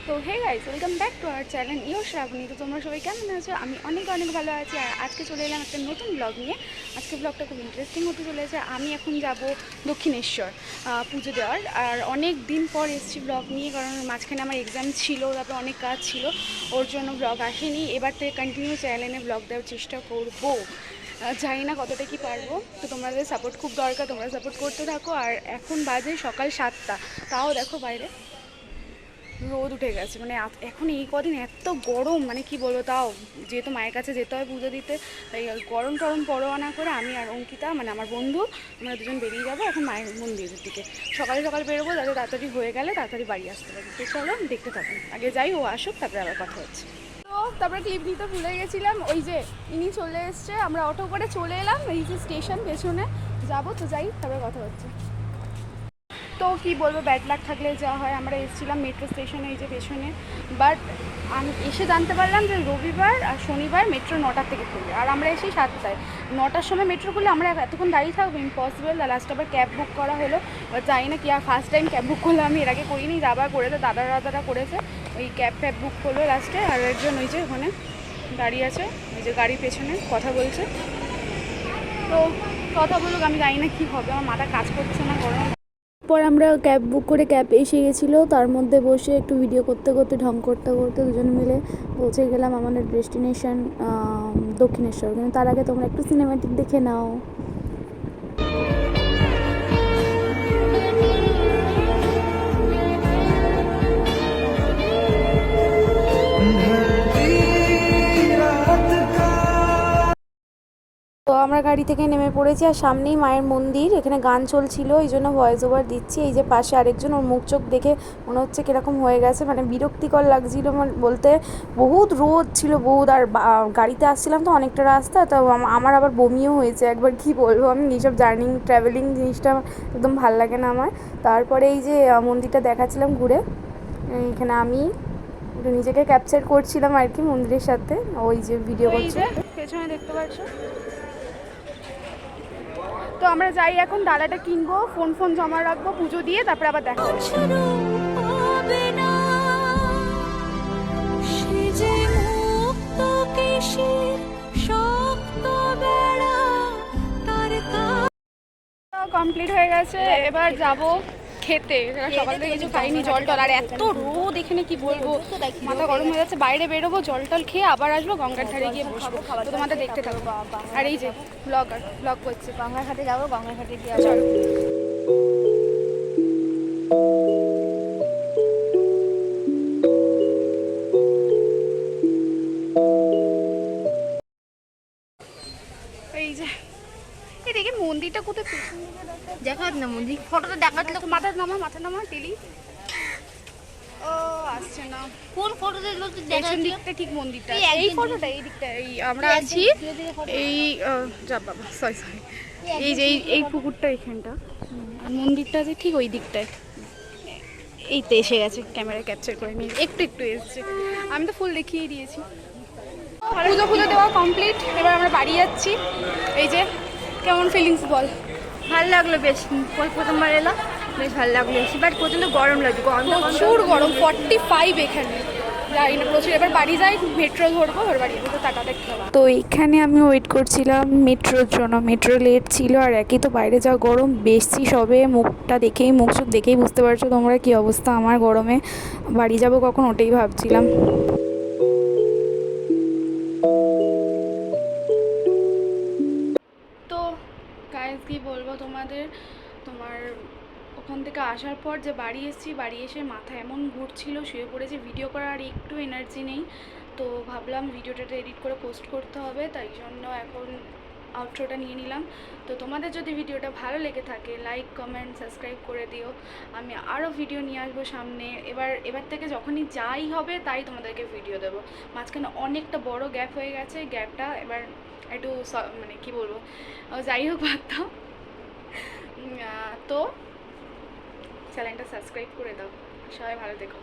তো hey guys, welcome back to our channel your Shraboni. তো তোমরা সবাই কেমন আছো? আমি অনেক অনেক ভালো আছি। আর আজকে চলে এলাম একটা নতুন ব্লগ নিয়ে। আজকে ব্লগটা খুব ইন্টারেস্টিং হতে চলেছে। আমি এখন যাব দক্ষিণেশ্বর পুজো দেওয়ার। আর অনেক দিন পর এসেছি ব্লগ নিয়ে, কারণ মাঝখানে আমার এক্সাম ছিল, তারপরে অনেক কাজ ছিল, ওর জন্য ব্লগ আসেনি। এবার থেকে কন্টিনিউ চ্যানেলে ব্লগ দেওয়ার চেষ্টা করবো। জানি না কতটা কি পারবো। তো তোমাদের সাপোর্ট খুব দরকার, তোমরা সাপোর্ট করতে থাকো। আর এখন বাজে সকাল 7টা, তাও দেখো বাইরে রোদ উঠে গেছে। মানে এখন এই কদিন এত গরম, মানে কি বলবো। তাও যেহেতু মায়ের কাছে যেতে হয় পুজো দিতে, তাই গরম টরম পরোয়া না করে আমি আর অঙ্কিতা, মানে আমার বন্ধু, আমরা দুজন বেরিয়ে যাবো এখন মায়ের মন্দিরের দিকে। সকালে সকালে বেরোবো, যাতে তাড়াতাড়ি হয়ে গেলে তাড়াতাড়ি বাড়ি আসতে পারি। তো চলো দেখতে থাকুন, আগে যাই, ও আসুক, তারপরে আবার কথা হচ্ছে। তো তারপরে ক্লিপ নিতে ভুলে গেছিলাম, ওই যে ইনি চলে এসছে, আমরা অটো করে চলে এলাম। এই যে স্টেশন পেছনে যাবো, তো যাই, তারপরে কথা হচ্ছে। তো কি বলবো, ব্যাড লাক থাকলে যা হয়। আমরা এসেছিলাম মেট্রো স্টেশনে, এই যে পেছনে। বাট আমি এসে জানতে পারলাম যে রবিবার আর শনিবার মেট্রো 9টার থেকে খুলবে, আর আমরা এসেই 7টায়। 9টার সময় মেট্রো খুললে আমরা এতক্ষণ দাঁড়িয়ে থাকবো, ইম্পসিবল। আর লাস্ট আবার ক্যাব বুক করা হলো। এবার জানি না কি, আর ফার্স্ট টাইম ক্যাব বুক করলে, আমি এর আগে করিনি, আবার করেছে দাদারা করেছে। ওই ক্যাব বুক করলো লাস্টে। আর একজন ওই যে ওখানে দাঁড়িয়ে আছে, ওই যে গাড়ির পেছনে কথা বলছে। তো কথা বলুক, আমি জানি না কী হবে, আমার মাথা কাজ করছে না গরমে। পর আমরা ক্যাব বুক করে ক্যাব এসে গেছিলো, তার মধ্যে বসে একটু ভিডিও করতে করতে ঢং করতে করতে দুজন মিলে পৌঁছে গেলাম আমাদের ডেস্টিনেশন দক্ষিণেশ্বর। কিন্তু তার আগে তোমরা একটু সিনেম্যাটিক দেখে নাও। তো আমরা গাড়ি থেকে নেমে পড়েছি, আর সামনেই মায়ের মন্দির। এখানে গান চলছিল, এই জন্য ভয়েস ওভার দিচ্ছি। এই যে পাশে আরেকজন, ওর মুখ চোখ দেখে মনে হচ্ছে কীরকম হয়ে গেছে, মানে বিরক্তিকর লাগছিল বলতে। বহুত রোদ ছিল, বহুত। আর গাড়িতে আসছিলাম তো অনেকটা রাস্তা, তো আমার আবার বমিও হয়েছে একবার। কি বলবো, আমি এইসব জার্নি ট্রাভেলিং জিনিসটা একদম ভাল লাগে না আমার। তারপরে এই যে মন্দিরটা দেখাচ্ছিলাম ঘুরে, এখানে আমি একটু নিজেকে ক্যাপচার করছিলাম আর কি মন্দিরের সাথে, ওই যে ভিডিও করছি। পেছনে দেখতে পাচ্ছ। তো আমরা যাই এখন, ডালাটা কিনবো, ফোন জমা রাখবো, পুজো দিয়ে তারপরে আবার দেখা হচ্ছে। কমপ্লিট হয়ে গেছে, এবার যাব খেতে। সকাল থেকে কিছু খাইনি, জল টল, আর এত রোদ এখানে কি বলবো, মাথা গরম হয়ে যাচ্ছে। বাইরে বেরোবো, জল টল খেয়ে আবার আসবো, গঙ্গার ধারে গিয়ে বসবো। তো তোমাদের দেখতে থাকবো। আর এই যে ব্লগ করছে, গঙ্গার ঘাটে যাবো, গঙ্গার ঘাটে গিয়ে চলো। এই যে এদিকে মন্দিরটা কোথায়, পেছন দিকে দেখা না মন্দির, ফটোটা দেখাচ্ছিল। মাথা নামা টেলি। ও আসছে না, কোন ফটোতে পেছন দিকটা ঠিক মন্দিরটা, এই ফটোটা, এই দিকটা। এই আমরা আছি, এই যা বাবা, সরি এই যে এই পুকুরটা এইখানটা, আর মন্দিরটা যে ঠিক ওই দিকটায়। এই তো এসে গেছে, ক্যামেরা ক্যাপচার করে নিয়ে একটু এসছে। আমি তো ফুল দেখিয়ে দিয়েছি। পুজো দেওয়া কমপ্লিট, এবার আমরা বাড়ি যাচ্ছি। এই যে কেমন ফিলিংস বল? ভালো লাগলো বেশ, প্রথমবার এলাম, বেশ ভালো লাগলো। বাট প্রচণ্ড গরম লাগছে, প্রচুর গরম, 45 এখানে। যাই না, প্রচুর। এবার বাড়ি যাই, মেট্রো ধরবো, ওর বাড়ি তো টাটা দেখতে হবে। তো এখানে আমি ওয়েট করছিলাম মেট্রোর জন্য, মেট্রো লেট ছিল। আর একই তো বাইরে যা গরম, বেশি সবে মুখটা দেখেই, মুখ চোখ দেখেই বুঝতে পারছো তোমরা কী অবস্থা আমার গরমে। বাড়ি যাব কখন, ওটাই ভাবছিলাম। তো গাইস কী বলবো তোমাদের, তোমার ওখান থেকে আসার পর যে বাড়ি এসেছি, বাড়ি এসে মাথা এমন ঘুরছিল, শুয়ে পড়েছে, ভিডিও করার আর একটু এনার্জি নেই। তো ভাবলাম ভিডিওটা এডিট করে পোস্ট করতে হবে, তাই জন্য এখন আউটরোটা নিয়ে নিলাম। তো তোমাদের যদি ভিডিওটা ভালো লেগে থাকে, লাইক কমেন্ট সাবস্ক্রাইব করে দিও। আমি আরও ভিডিও নিয়ে আসবো সামনে। এবার থেকে যখনই যাই হবে তাই তোমাদেরকে ভিডিও দেবো। মাঝখানে অনেকটা বড় গ্যাপ হয়ে গেছে, গ্যাপটা এবার একটু মানে কি বলবো, যাই হোক ভাবতাম। তো চ্যানেলটা সাবস্ক্রাইব করে দাও, সবাই ভালো থেকো।